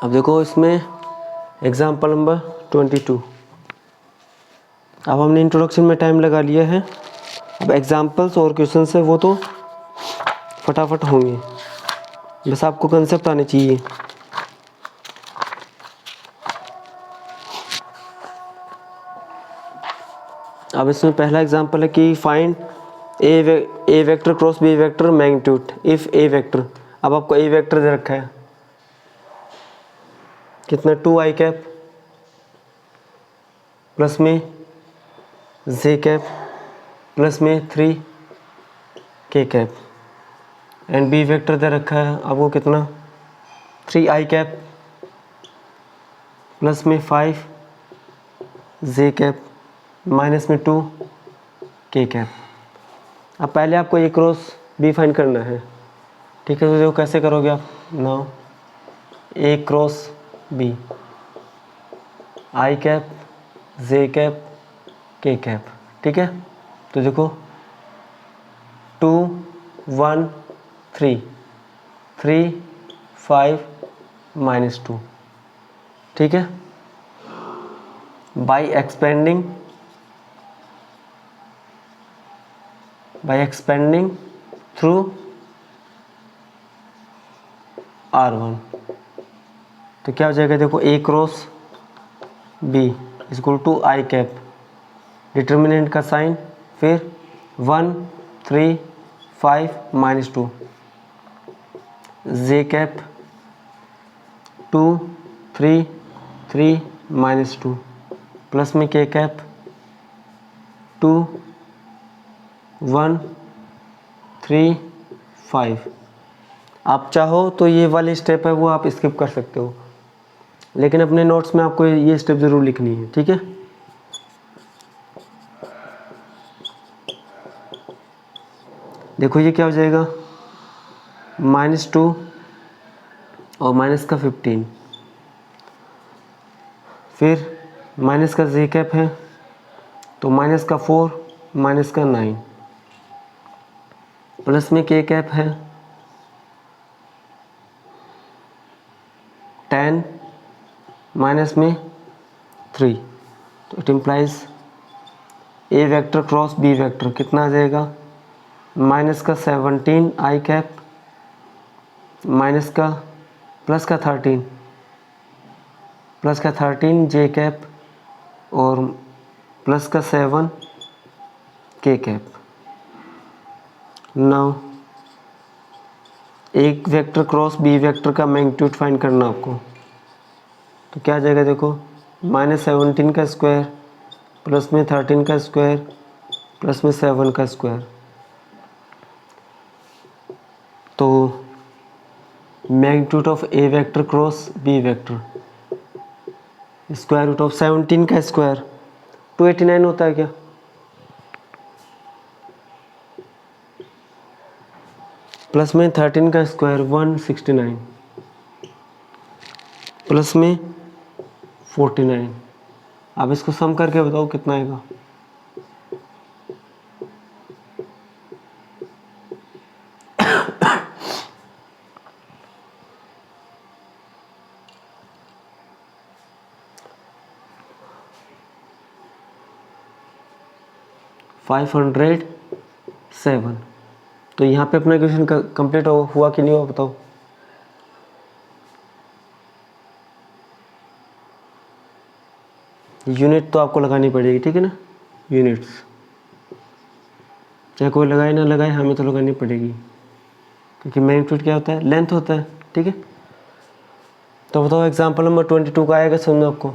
अब देखो इसमें एग्जाम्पल नंबर 22। अब हमने इंट्रोडक्शन में टाइम लगा लिया है, अब एग्जाम्पल्स और क्वेश्चन है वो तो फटाफट होंगे, बस आपको कंसेप्ट आने चाहिए। अब इसमें पहला एग्जाम्पल है कि find a vector cross b vector magnitude if a vector. अब आपको ए वेक्टर दे रखा है कितना 2i कैप प्लस में जे कैप प्लस में 3k cap and B vector दे रखा है अब वो कितना 3i कैप प्लस में 5j कैप माइनस में 2k कैप। अब पहले आपको ए क्रॉस बी फाइंड करना है, ठीक है। तो देखो कैसे करोगे आप, now a cross b i cap J cap के कैप, ठीक है। तो देखो 2 1 3 3 5 -2, ठीक है। बाई एक्सपेंडिंग थ्रू R1, तो क्या हो जाएगा, देखो A cross B equal to I cap, determinant का साइन, फिर 1 3 5 -2 जे कैप 2 3 3 -2 प्लस में के कैप 2 1 3 5। आप चाहो तो ये वाली स्टेप है वो आप स्किप कर सकते हो, लेकिन अपने नोट्स में आपको ये स्टेप ज़रूर लिखनी है, ठीक है। देखो ये क्या हो जाएगा -2 और माइनस का 15, फिर माइनस का जे कैप है तो माइनस का 4 माइनस का 9 प्लस में के कैप है 10 माइनस में 3, तो it implies A vector cross b vector कितना आ जाएगा, माइनस का 17 आई कैप माइनस का प्लस का 13 जे कैप और प्लस का 7 के कैप। नाउ एक वेक्टर क्रॉस बी वेक्टर का मैग्नीट्यूड फाइंड करना आपको, तो क्या आ जाएगा, देखो -17 का स्क्वायर प्लस में 13 का स्क्वायर प्लस में 7 का स्क्वायर, तो magnitude of a vector cross b vector square root of 17 का स्क्वायर 289 होता है क्या, प्लस में 13 का स्क्वायर 169 प्लस में 49। अब इसको सम करके बताओ कितना आएगा, $507। तो यहाँ पे अपना क्वेश्चन कंप्लीट हुआ कि नहीं हुआ बताओ। यूनिट तो आपको लगानी पड़ेगी, ठीक है ना, यूनिट्स चाहे कोई लगाए ना लगाए हमें तो लगानी पड़ेगी, क्योंकि मैग्नीट्यूड क्या होता है, लेंथ होता है, ठीक है। तो बताओ एग्जाम्पल नंबर 22 का आएगा समझो आपको,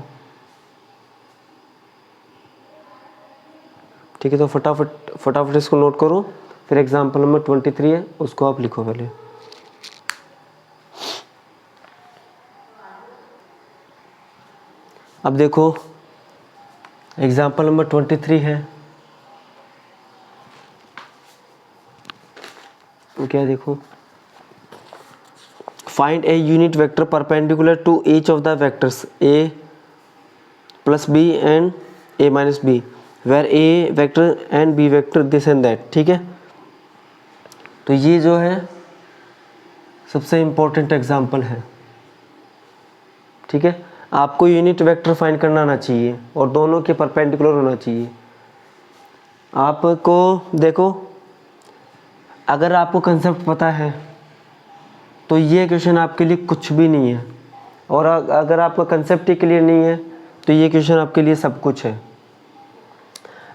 ठीक है। तो फटाफट इसको नोट करो, फिर एग्जाम्पल नंबर 23 है उसको आप लिखो पहले। अब देखो एग्जाम्पल नंबर 23 है, तो क्या देखो, find a unit vector perpendicular to each of the vectors a plus b and a minus b where a vector and b vector this and that, ठीक है। तो ये जो है सबसे इम्पोर्टेंट एग्जाम्पल है, ठीक है, आपको यूनिट वेक्टर फाइंड करना आना चाहिए और दोनों के परपेंडिकुलर होना चाहिए। आपको देखो, अगर आपको कंसेप्ट पता है तो ये क्वेश्चन आपके लिए कुछ भी नहीं है, और अगर आपका कंसेप्ट ही क्लियर नहीं है तो ये क्वेश्चन आपके लिए सब कुछ है।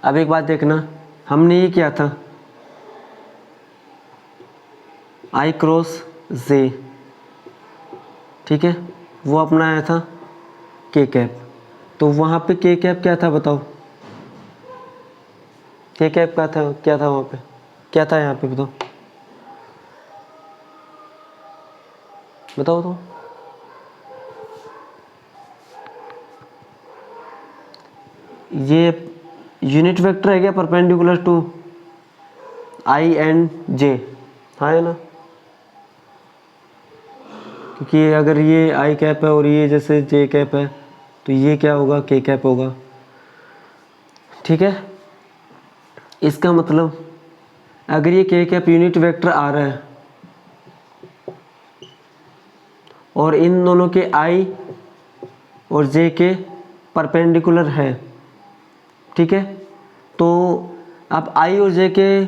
अब एक बात देखना, हमने ये किया था I क्रॉस J, ठीक है, वो अपना आया था K कैप। तो वहाँ पे K कैप क्या था बताओ, K कैप क्या था वहाँ पे, क्या था यहाँ पे बताओ, बताओ तो। ये यूनिट वेक्टर है क्या perpendicular to I and J, हाँ है ना, क्योंकि अगर ये I कैप है और ये जैसे J कैप है तो ये क्या होगा, K कैप होगा, ठीक है। इसका मतलब अगर ये K कैप यूनिट वेक्टर आ रहा है और इन दोनों के I और J के परपेंडिकुलर है, ठीक है, तो अब I और J के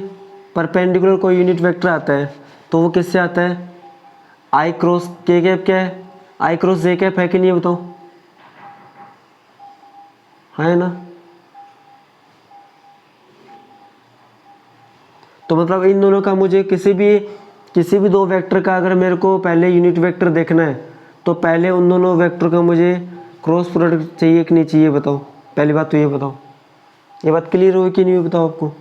परपेंडिकुलर कोई यूनिट वेक्टर आता है तो वो किससे आता है, I क्रॉस K कैप क्या है, I क्रॉस J कैप है कि नहीं बताओ, है ना। तो मतलब इन दोनों का मुझे किसी भी दो वेक्टर का अगर मेरे को पहले यूनिट वेक्टर देखना है तो पहले उन दोनों वेक्टर का मुझे क्रॉस प्रोडक्ट चाहिए कि नहीं चाहिए बताओ, पहली बात तो ये बताओ, ये बात क्लियर हुई कि नहीं हुई बताओ आपको।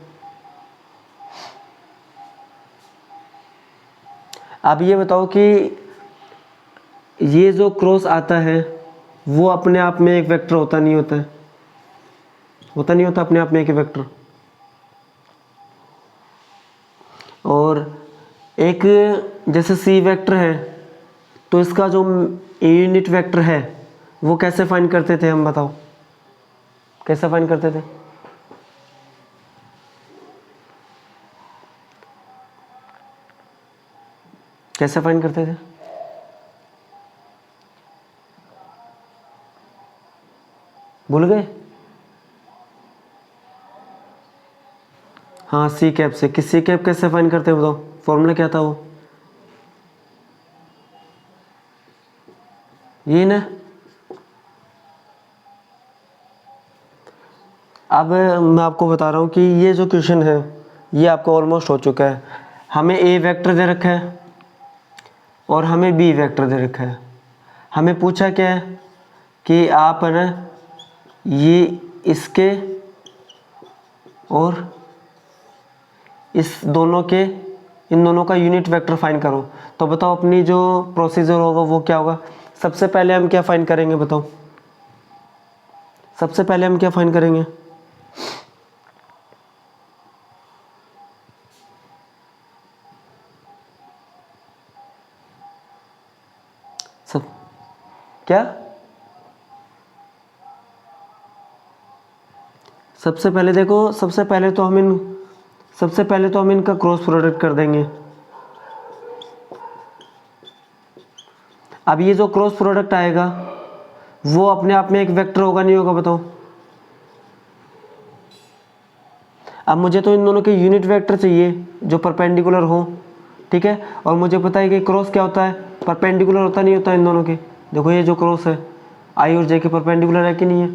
अब ये बताओ कि ये जो क्रॉस आता है वो अपने आप में एक वेक्टर होता नहीं होता है, होता नहीं होता अपने आप में एक वेक्टर, और एक जैसे सी वेक्टर है तो इसका जो यूनिट वेक्टर है वो कैसे फाइंड करते थे हम बताओ, कैसे फाइंड करते थे, कैसे फाइंड करते थे, भूल गए। हाँ सी कैप से, किस सी कैप कैसे फाइंड करते हैं बताओ, फॉर्मूला क्या था वो, ये ना। अब मैं आपको बता रहा हूँ कि ये जो क्वेश्चन है ये आपको ऑलमोस्ट हो चुका है। हमें ए वेक्टर दे रखा है और हमें बी वेक्टर दे रखा है। हमें पूछा क्या है कि आप है ना ये इसके और इस दोनों के, इन दोनों का यूनिट वेक्टर फाइंड करो। तो बताओ अपनी जो प्रोसीजर होगा वो क्या होगा। सबसे पहले हम क्या फाइंड करेंगे बताओ, सबसे पहले हम क्या फाइंड करेंगे, सब क्या, सबसे पहले देखो, सबसे पहले तो हम इनका क्रॉस प्रोडक्ट कर देंगे। अब ये जो क्रॉस प्रोडक्ट आएगा वो अपने आप में एक वेक्टर होगा नहीं होगा बताओ। अब मुझे तो इन दोनों के यूनिट वेक्टर चाहिए जो परपेंडिकुलर हो, ठीक है, और मुझे पता है कि क्रॉस क्या होता है, परपेंडिकुलर होता नहीं होता इन दोनों के। देखो ये जो क्रॉस है आई और जे के परपेंडिकुलर है कि नहीं है,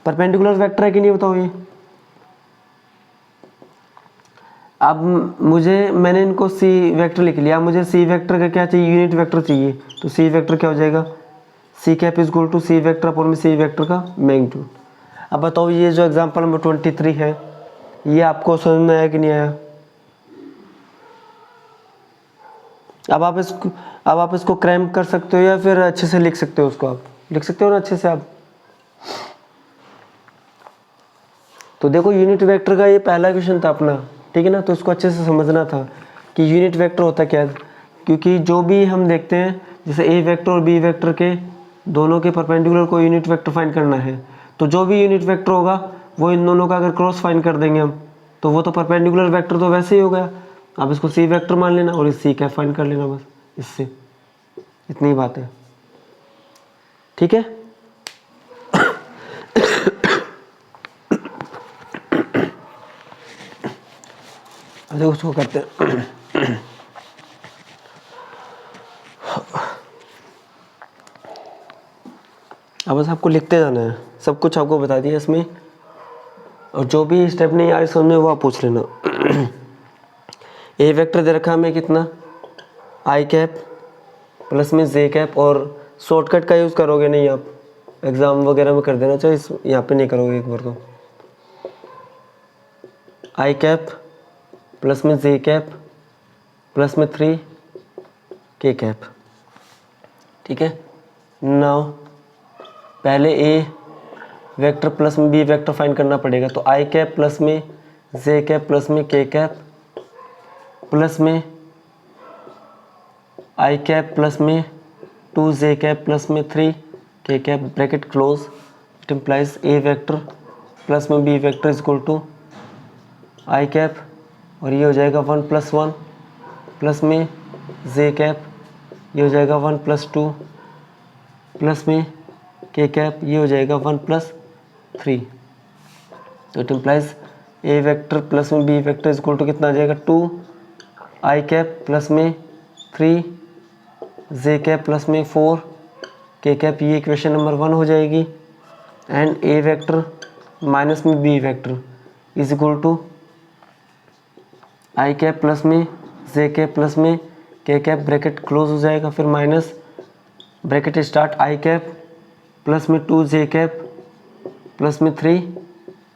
परपेंडिकुलर वेक्टर है कि नहीं बताओ ये। अब मैंने इनको सी वेक्टर लिख लिया, मुझे सी वेक्टर का क्या चाहिए, यूनिट वेक्टर चाहिए। तो सी वेक्टर क्या हो जाएगा, c cap is equal to c vector upon में सी वेक्टर का मैग्नीट्यूड। अब बताओ ये जो एग्जांपल नंबर 23 है ये आपको समझ में आया कि नहीं आया। अब आप इसको क्रैम कर सकते हो या फिर अच्छे से लिख सकते हो, उसको आप लिख सकते हो ना अच्छे से आप। तो देखो यूनिट वेक्टर का ये पहला क्वेश्चन था अपना, ठीक है ना, तो उसको अच्छे से समझना था कि यूनिट वेक्टर होता क्या है। क्योंकि जो भी हम देखते हैं जैसे ए वेक्टर और बी वेक्टर के दोनों के परपेंडिकुलर को यूनिट वेक्टर फाइंड करना है, तो जो भी यूनिट वेक्टर होगा वो इन दोनों का अगर क्रॉस फाइंड कर देंगे हम तो वो तो परपेंडिकुलर वेक्टर तो वैसे ही हो गया। अब इसको सी वेक्टर मान लेना और इस सी कैप फाइंड कर लेना, बस इससे इतनी बात है। ठीक है। अरे उसको करते हैं। अब बस आपको लिखते जाना है, सब कुछ आपको बता दिया इसमें, और जो भी स्टेप नहीं आ रही समझ में वो आप पूछ लेना। ए वेक्टर दे रखा हमें कितना, आई कैप प्लस में जे कैप, और शॉर्टकट का यूज़ करोगे नहीं आप, एग्ज़ाम वगैरह में कर देना चाहिए, इस यहाँ पे नहीं करोगे एक बार तो। आई कैप प्लस में जे कैप प्लस में 3 के कैप, ठीक है। नाउ पहले ए वेक्टर प्लस में बी वेक्टर फाइंड करना पड़ेगा, तो आई कैप प्लस में जे कैप प्लस में के कैप प्लस में आई कैप प्लस में 2 जे कैप प्लस में 3 K cap, bracket close, it implies A vector plus में B vector is equal to I cap, और ये हो जाएगा 1 + 1 प्लस में जे कैप, ये हो जाएगा 1 + 2 प्लस में के कैप, ये हो जाएगा 1 + 3। तो it implies A vector plus में B vector is equal to कितना आ जाएगा, 2 आई कैप प्लस में 3 जे कैप प्लस में 4 के कैप, ये इक्वेशन नंबर 1 हो जाएगी। एंड ए वेक्टर माइनस में B vector is equal to I cap plus में जे कैप प्लस में के कैप, ब्रैकेट क्लोज हो जाएगा, फिर minus bracket start I cap plus में 2 जे कैप प्लस में 3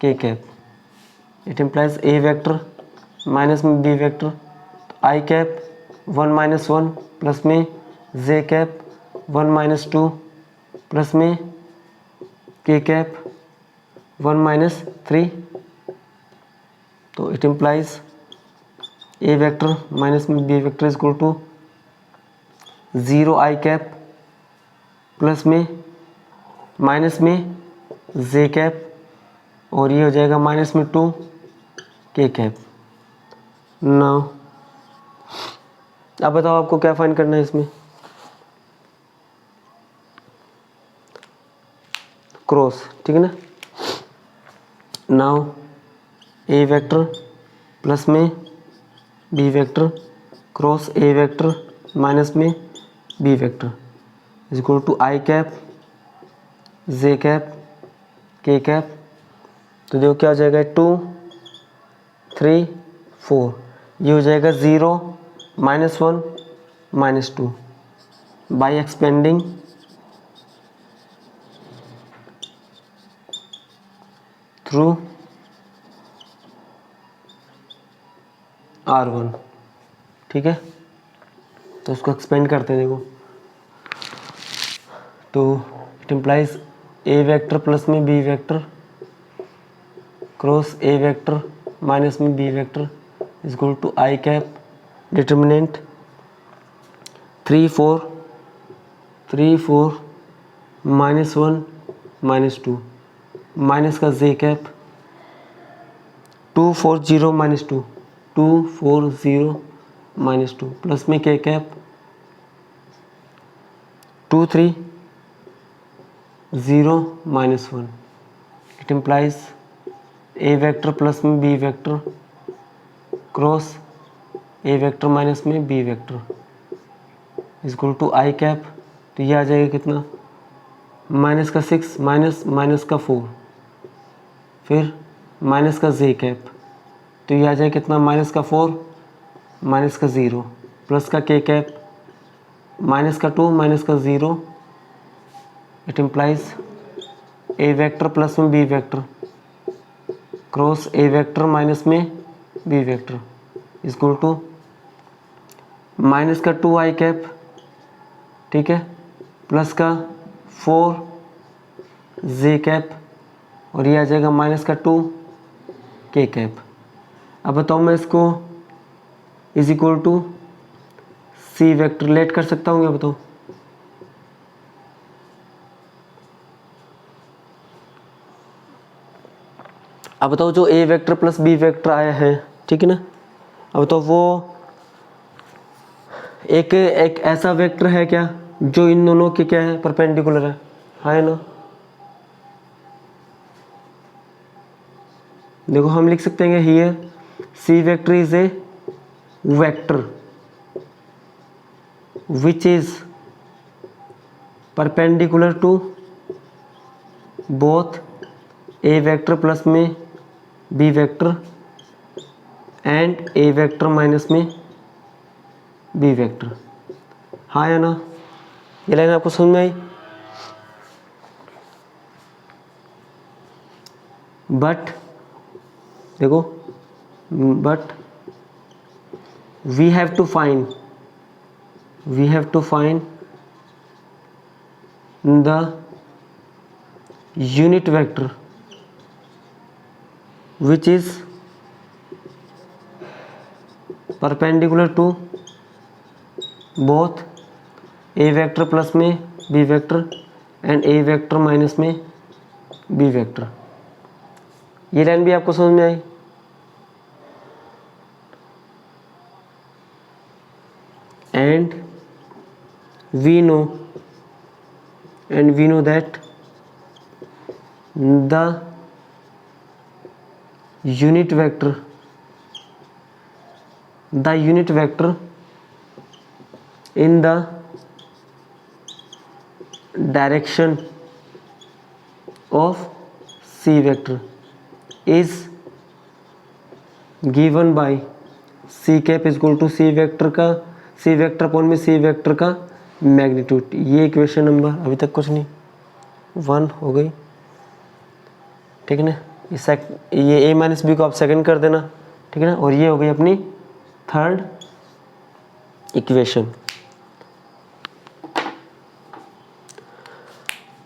K cap, it implies A vector minus में B vector, आई cap 1 - 1 plus में जे cap 1 - 2 plus में के कैप 1 - 3। तो it implies A vector minus में B vector is equal to 0 I cap plus में minus में जे cap, और ये हो जाएगा माइनस में 2 के कैप। नाउ अब बताओ आपको क्या फाइंड करना है इसमें, क्रॉस, ठीक है ना। नाउ ए वेक्टर प्लस में B vector cross A vector minus में B vector is equal to I cap J cap के कैप। तो देखो क्या हो जाएगा, 2 3 4, ये हो जाएगा 0 -1 -2 बाई एक्सपेंडिंग थ्रू R1, ठीक है। तो उसको एक्सपेंड करते हैं, देखो, तो it implies A vector plus में B vector cross A vector minus में B vector is equal to I cap, determinant 3 4 -1 -2 minus का जे कैप 2 4 0 -2 2 4 0 -2 प्लस में K cap 2 3 0 -1, it implies A vector plus में B vector cross A vector minus में B vector is equal to I cap. तो ये आ जाएगा कितना, minus का 6 minus का 4, फिर माइनस का जे कैप, तो ये आ जाएगा कितना, माइनस का 4 माइनस का 0 प्लस का के कैप माइनस का 2 माइनस का 0, it implies A vector plus में B vector cross A vector minus में B vector is equal to minus का 2 आई कैप, ठीक है, प्लस का 4 जे कैप, और ये आ जाएगा माइनस का 2 के कैप। अब बताओ मैं इसको is equal to c vector let कर सकता हूँ क्या, बताओ। अब बताओ जो a vector plus b vector आया है, ठीक है ना, अब तो वो एक ऐसा वेक्टर है क्या जो इन दोनों के क्या है, परपेंडिकुलर है। है ना। देखो हम लिख सकते हैं here C vector is A vector which is perpendicular to both A vector plus में B vector and A vector minus में बी वेक्टर। हाँ या ना, ये लाइन आपको समझ में आई। बट देखो, but we have to find the unit vector which is perpendicular to both a vector plus में b vector and a vector minus में b vector। ये लाइन भी आपको समझ में आई। and we know that the unit vector in the direction of c vector is given by c cap is equal to c vector upon में c vector का magnitude. ये equation number अभी तक कुछ नहीं, 1 हो गई, ठीक है ना। ये a माइनस बी को आप सेकंड कर देना, ठीक है ना। और ये हो गई अपनी थर्ड इक्वेशन।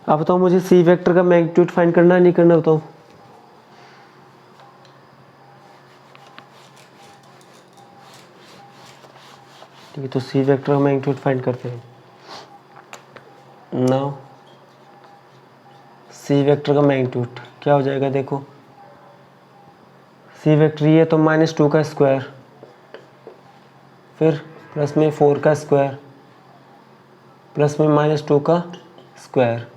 अब बताओ मुझे सी वेक्टर का मैग्नीट्यूड फाइंड करना है नहीं करना, बताओ। ठीक है, तो सी वेक्टर का मैग्नीट्यूड फाइंड करते हैं। नाउ सी वेक्टर का मैग्नीट्यूड क्या हो जाएगा, देखो सी वेक्टर ये तो -2 का स्क्वायर, फिर प्लस में 4 का स्क्वायर, प्लस में -2 का स्क्वायर।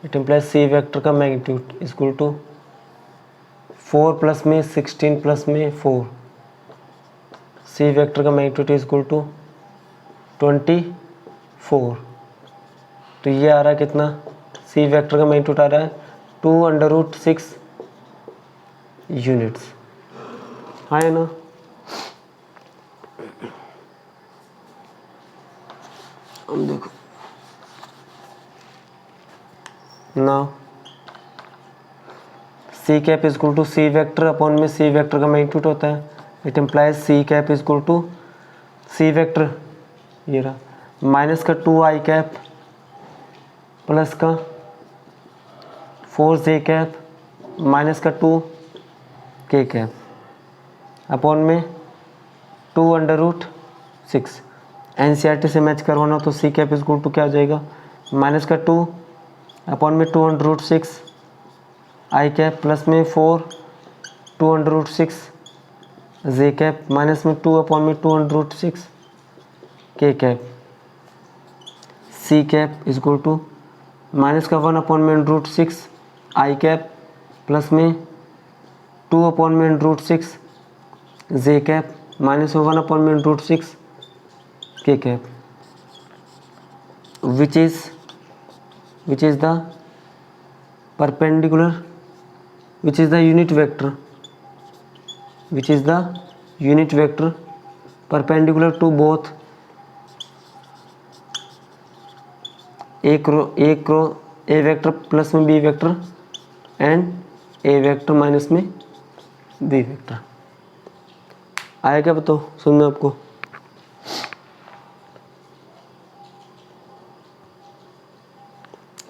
इट इम्प्लाइज सी वेक्टर का magnitude is equal to 4 plus में 16 प्लस में 4। सी वेक्टर का मैग्नीट्यूड इज इक्वल टू 24। तो ये आ रहा है कितना, सी वेक्टर का मैग्नीट्यूड आ रहा है 2√6 यूनिट्स। हाँ है ना। हम देखो now c cap is equal to c vector upon में सी वेक्टर का मैग्नीट्यूड होता है। It implies c cap is equal to c vector ये रहा माइनस का 2i कैप प्लस का 4j कैप माइनस का 2k कैप अपॉन में 2√6। एनसीईआरटी से मैच करवाना तो c cap is equal to क्या हो जाएगा, माइनस का 2 अपॉन में 2√6 आई कैप प्लस में 4 2√6 जे कैप माइनस में 2 अपॉन में 2√6 k cap. C cap is equal to minus का 1 अपॉन में √6 आई कैप प्लस में 2 अपॉन में √6 जे कैप माइनस में 1 अपॉन में √6 के cap which is the perpendicular which is the unit vector perpendicular to both a vector plus में b vector and a vector minus में b vector. आया क्या बताओ सुन में आपको।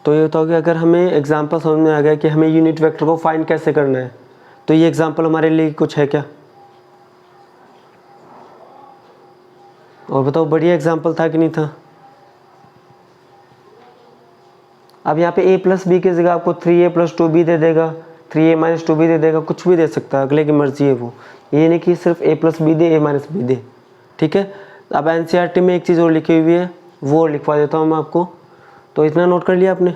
तो ये बताओ कि अगर हमें एग्जांपल समझ में आ गया कि हमें यूनिट वेक्टर को फाइंड कैसे करना है, तो ये एग्जांपल हमारे लिए कुछ है क्या। और बताओ बढ़िया एग्जांपल था कि नहीं था। अब यहाँ पे a प्लस बी की जगह आपको 3a + 2b दे देगा, 3a - 2b दे देगा, कुछ भी दे सकता है, अगले की मर्जी है वो। ये नहीं कि सिर्फ a + b they, a - b दे, ठीक है। अब एनसीईआरटी में एक चीज़ और लिखी हुई है, वो लिखवा देता हूँ मैं आपको। तो इतना नोट कर लिया आपने।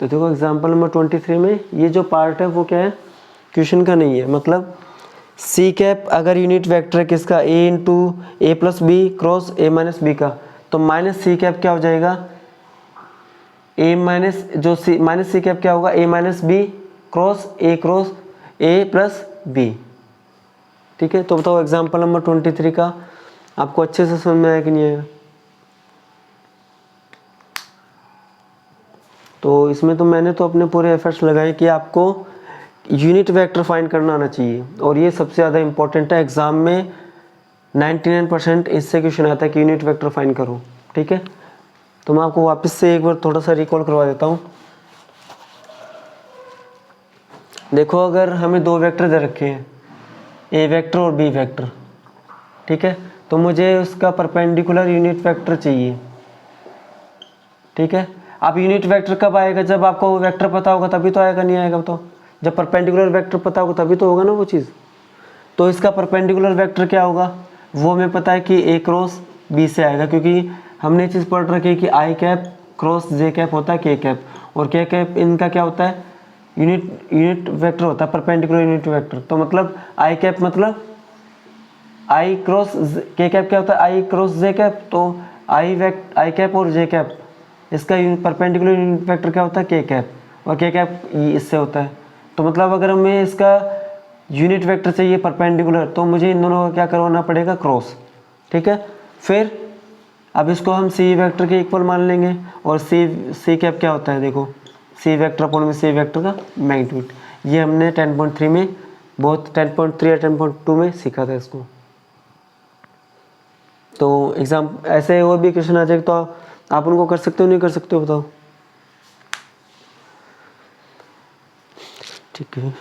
तो देखो एग्जाम्पल नंबर 23 में ये जो पार्ट है वो क्या है, क्वेश्चन का नहीं है। मतलब सी कैप अगर यूनिट वेक्टर है किसका, A into A plus B cross A minus B का, तो माइनस सी कैप क्या हो जाएगा, ए माइनस जो सी माइनस सी कैप क्या होगा, A minus B cross A plus B. ठीक है, तो बताओ एग्जाम्पल नंबर 23 का आपको अच्छे से समझ में आया कि नहीं आया। तो इसमें तो मैंने तो अपने पूरे एफर्ट्स लगाए कि आपको यूनिट वेक्टर फाइंड करना आना चाहिए, और ये सबसे ज़्यादा इंपॉर्टेंट है। एग्जाम में 99% इससे क्वेश्चन आता है कि यूनिट वेक्टर फाइंड करो। ठीक है, तो मैं आपको वापस से एक बार थोड़ा सा रिकॉल करवा देता हूँ। देखो अगर हमें दो वेक्टर दे रखे हैं, ए वेक्टर और बी वेक्टर, ठीक है, तो मुझे उसका परपेंडिकुलर यूनिट वेक्टर चाहिए। ठीक है, अब यूनिट वेक्टर कब आएगा, जब आपको वो वेक्टर पता होगा तभी तो आएगा, नहीं आएगा तो जब परपेंडिकुलर वेक्टर पता होगा तभी तो होगा ना वो चीज़। तो इसका परपेंडिकुलर वेक्टर क्या होगा, वो हमें पता है कि ए क्रॉस बी से आएगा, क्योंकि हमने ये चीज़ पढ़ रखी है कि आई कैप क्रॉस जे कैप होता है के कैप, और के कैप इनका क्या होता है, यूनिट वेक्टर होता है, परपेंडिकुलर यूनिट वेक्टर। तो मतलब आई कैप मतलब आई क्रॉस के कैप क्या होता है, आई क्रॉस जे कैप। तो आई कैप और जे कैप इसका परपेंडिकुलर यूनिट वेक्टर क्या होता है, के कैप, और के कैप इससे होता है। तो मतलब अगर हमें इसका यूनिट वेक्टर चाहिए परपेंडिकुलर, तो मुझे इन दोनों का क्या करवाना पड़ेगा, क्रॉस। ठीक है, फिर अब इसको हम सी वेक्टर के इक्वल मान लेंगे, और सी कैप क्या होता है, देखो सी वेक्टर अपॉन में सी वेक्टर का मैग्नीट्यूड। ये हमने 10.3 में बहुत 10.3 या 10.2 में सीखा था इसको। तो एग्जाम ऐसे और भी क्वेश्चन आ जाए तो आप उनको कर सकते हो, नहीं कर सकते हो, बताओ। ठीक है।